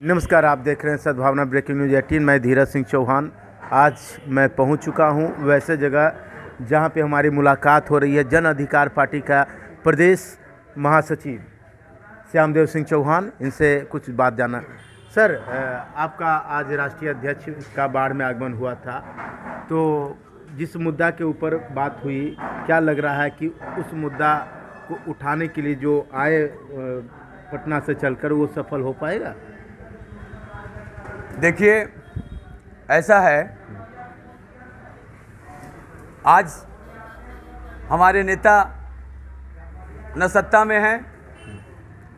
नमस्कार, आप देख रहे हैं सद्भावना ब्रेकिंग न्यूज़ 18। मैं धीरज सिंह चौहान। आज मैं पहुंच चुका हूं वैसे जगह जहां पे हमारी मुलाकात हो रही है जन अधिकार पार्टी का प्रदेश महासचिव श्यामदेव सिंह चौहान। इनसे कुछ बात जाना। सर, आपका आज राष्ट्रीय अध्यक्ष का बाढ़ में आगमन हुआ था, तो जिस मुद्दा के ऊपर बात हुई, क्या लग रहा है कि उस मुद्दा को उठाने के लिए जो आए पटना से चलकर वो सफल हो पाएगा? देखिए, ऐसा है, आज हमारे नेता न सत्ता में हैं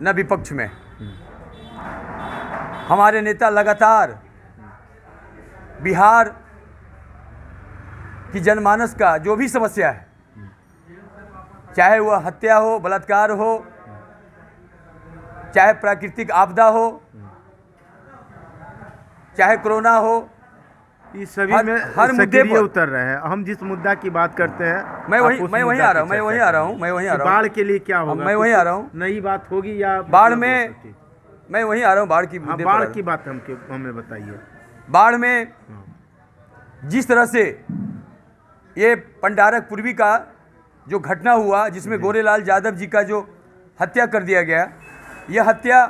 न विपक्ष में। हमारे नेता लगातार बिहार की जनमानस का जो भी समस्या है, चाहे वह हत्या हो, बलात्कार हो, चाहे प्राकृतिक आपदा हो, चाहे कोरोना हो, इस सभी में हर मुद्दे पर उतर रहे हैं। हम जिस मुद्दा की बात करते हैं, मैं वहीं आ रहा हूँ। बाढ़ के लिए क्या होगा? मैं वहीं आ रहा हूँ। नई बात होगी या बाढ़ में? मैं वहीं आ रहा हूँ। बाढ़ की मुद्दे पर। बाढ़ की बात हमें बताइए। बाढ़ में जिस तरह से ये पंडारक पूर्वी का जो घटना हुआ, जिसमें गोरेलाल यादव जी का जो हत्या कर दिया गया, यह हत्या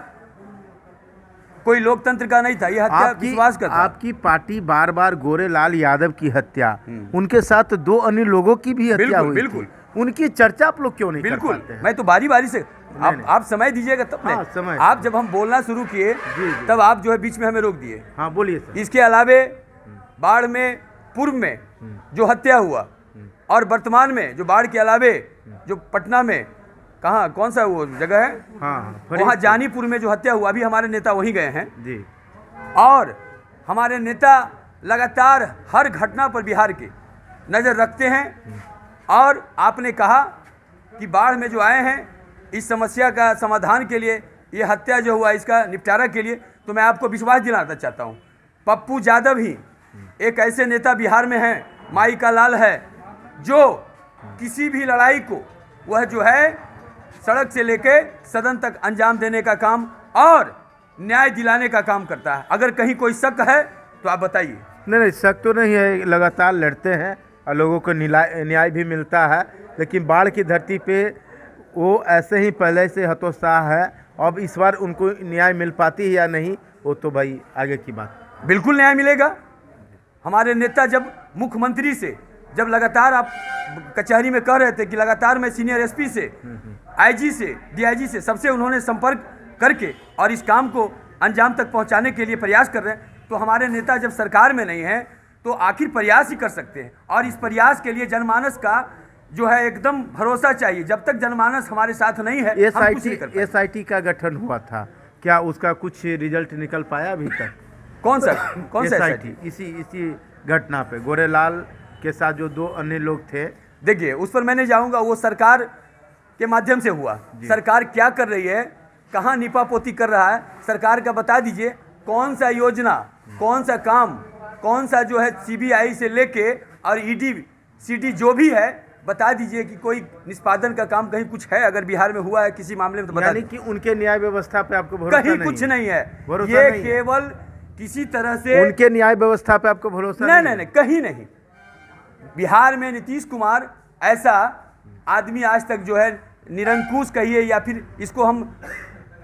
कोई लोकतंत्र का नहीं था, यह हत्या विश्वास का था। आपकी पार्टी बार बार गोरेलाल यादव की हत्या, उनके साथ दो अन्य लोगों की भी हत्या हुई। बिल्कुल। उनकी चर्चा आप लोग क्यों नहीं कर बिल्कुल पाते हैं? मैं तो बारी बारी से आप समय दीजिएगा तब। हाँ, समय। आप जब हम बोलना शुरू किए तब आप जो है बीच में हमें रोक दिए। हाँ, बोलिए सर। इसके अलावे बाढ़ में पूर्व में जो हत्या हुआ और वर्तमान में जो बाढ़ के अलावे जो पटना में कहाँ कौन सा वो जगह है, हाँ, वहाँ जानीपुर में जो हत्या हुआ, अभी हमारे नेता वहीं गए हैं जी। और हमारे नेता लगातार हर घटना पर बिहार की नज़र रखते हैं। और आपने कहा कि बाढ़ में जो आए हैं इस समस्या का समाधान के लिए, ये हत्या जो हुआ इसका निपटारा के लिए, तो मैं आपको विश्वास दिलाना चाहता हूँ, पप्पू यादव ही एक ऐसे नेता बिहार में हैं, माई का लाल है, जो किसी भी लड़ाई को वह जो है सड़क से लेके सदन तक अंजाम देने का काम और न्याय दिलाने का काम करता है। अगर कहीं कोई शक है तो आप बताइए। नहीं, शक तो नहीं है। लगातार लड़ते हैं और लोगों को न्याय भी मिलता है, लेकिन बाढ़ की धरती पे वो ऐसे ही पहले से हतोत्साह है। अब इस बार उनको न्याय मिल पाती है या नहीं, वो तो भाई आगे की बात। बिल्कुल न्याय मिलेगा। हमारे नेता जब मुख्यमंत्री से, जब लगातार आप कचहरी में कह रहे थे कि लगातार मैं सीनियर एसपी से, आईजी से, डीआईजी से, सबसे उन्होंने संपर्क करके और इस काम को अंजाम तक पहुंचाने के लिए प्रयास कर रहे हैं, तो हमारे नेता जब सरकार में नहीं है तो आखिर प्रयास ही कर सकते हैं। और इस प्रयास के लिए जनमानस का जो है एकदम भरोसा चाहिए। जब तक जनमानस हमारे साथ नहीं है, एसआईटी का गठन हुआ था, क्या उसका कुछ रिजल्ट निकल पाया अभी तक? कौन सा एसआईटी? इसी घटना पे गोरेलाल के साथ जो दो अन्य लोग थे। देखिए, उस पर मैं नहीं जाऊंगा, वो सरकार के माध्यम से हुआ। सरकार क्या कर रही है, कहाँ निपापोती कर रहा है, सरकार का बता दीजिए। कौन सा योजना, कौन सा काम, कौन सा जो है सीबीआई से लेके और ईडी सीडी जो भी है, बता दीजिए कि कोई निष्पादन का काम कहीं कुछ है अगर बिहार में हुआ है किसी मामले में, तो बता दीजिए। कि उनके न्याय व्यवस्था पे आपको भरोसा कहीं नहीं? कुछ नहीं है, भरोसा ये नहीं केवल किसी तरह से उनके न्याय व्यवस्था पे आपको भरोसा नहीं, कहीं नहीं। बिहार में नीतीश कुमार ऐसा आदमी आज तक जो है निरंकुश कहिए या फिर इसको हम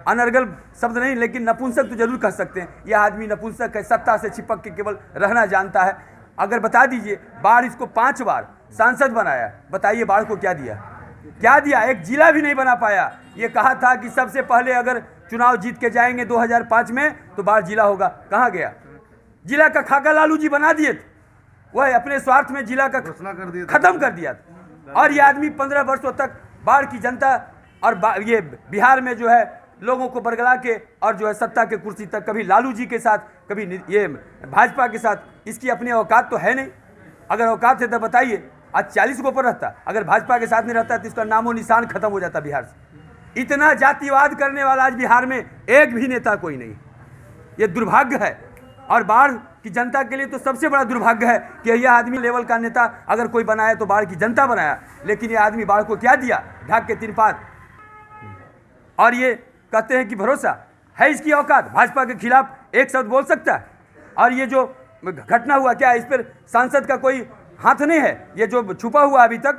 अनर्गल शब्द नहीं, लेकिन नपुंसक तो जरूर कह सकते हैं। यह आदमी नपुंसक है, सत्ता से चिपक के केवल रहना जानता है। अगर बता दीजिए, बाढ़ इसको 5 बार सांसद बनाया, बताइए बाढ़ को क्या दिया? क्या दिया? एक जिला भी नहीं बना पाया। ये कहा था कि सबसे पहले अगर चुनाव जीत के जाएंगे 2005 में तो बाढ़ जिला होगा। कहाँ गया? जिला का खाका लालू जी बना दिए थे, वह अपने स्वार्थ में जिला का खत्म कर दिया था। और ये आदमी 15 वर्षों तक बाढ़ की जनता और ये बिहार में जो है लोगों को बरगला के और जो है सत्ता के कुर्सी तक, कभी लालू जी के साथ, कभी ये भाजपा के साथ, इसकी अपनी औकात तो है नहीं। अगर औकात है तो बताइए, आज 40 के ऊपर रहता। अगर भाजपा के साथ नहीं रहता तो इसका नामो निशान खत्म हो जाता बिहार से। इतना जातिवाद करने वाला आज बिहार में एक भी नेता कोई नहीं। ये दुर्भाग्य है। और बाढ़ की जनता के लिए तो सबसे बड़ा दुर्भाग्य है कि यह आदमी लेवल का नेता अगर कोई बनाया तो बाढ़ की जनता बनाया, लेकिन ये आदमी बाढ़ को क्या दिया? ढाक के 3 पात। और ये कहते हैं कि भरोसा, है इसकी औकात? भाजपा के खिलाफ एक शब्द बोल सकता है? और ये जो घटना हुआ, क्या इस पर सांसद का कोई हाथ नहीं है? ये जो छुपा हुआ अभी तक,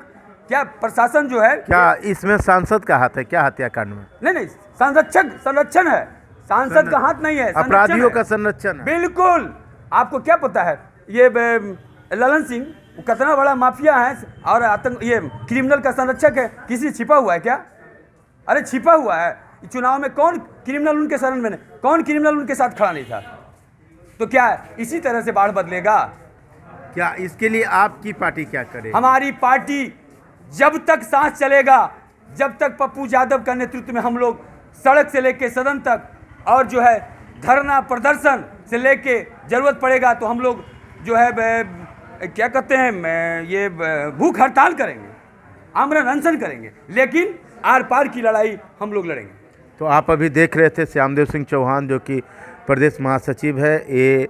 क्या प्रशासन जो है, क्या इसमें सांसद का हाथ है? क्या हत्याकांड में? नहीं, संरक्षण है, सांसद का हाथ नहीं है, अपराधियों का संरक्षण है। बिल्कुल। आपको क्या पता है ये ललन सिंह कितना बड़ा माफिया है और आतंक, ये क्रिमिनल का संरक्षक है? किसी छिपा हुआ है क्या? अरे छिपा हुआ है। चुनाव में कौन क्रिमिनल उनके शरण में, कौन क्रिमिनल उनके साथ खड़ा नहीं था? तो क्या इसी तरह से बाढ़ बदलेगा? क्या इसके लिए आपकी पार्टी क्या करे? हमारी पार्टी जब तक सांस चलेगा, जब तक पप्पू यादव का नेतृत्व में हम लोग सड़क से लेके सदन तक और जो है धरना प्रदर्शन से लेके जरूरत पड़ेगा तो हम लोग जो है क्या कहते हैं, ये भूख हड़ताल करेंगे, आमरण अनशन करेंगे, लेकिन आर पार की लड़ाई हम लोग लड़ेंगे। तो आप अभी देख रहे थे श्यामदेव सिंह चौहान, जो कि प्रदेश महासचिव है। ये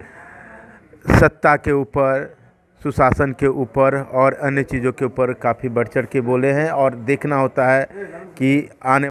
सत्ता के ऊपर, सुशासन के ऊपर और अन्य चीज़ों के ऊपर काफ़ी बढ़ चढ़ के बोले हैं और देखना होता है कि आने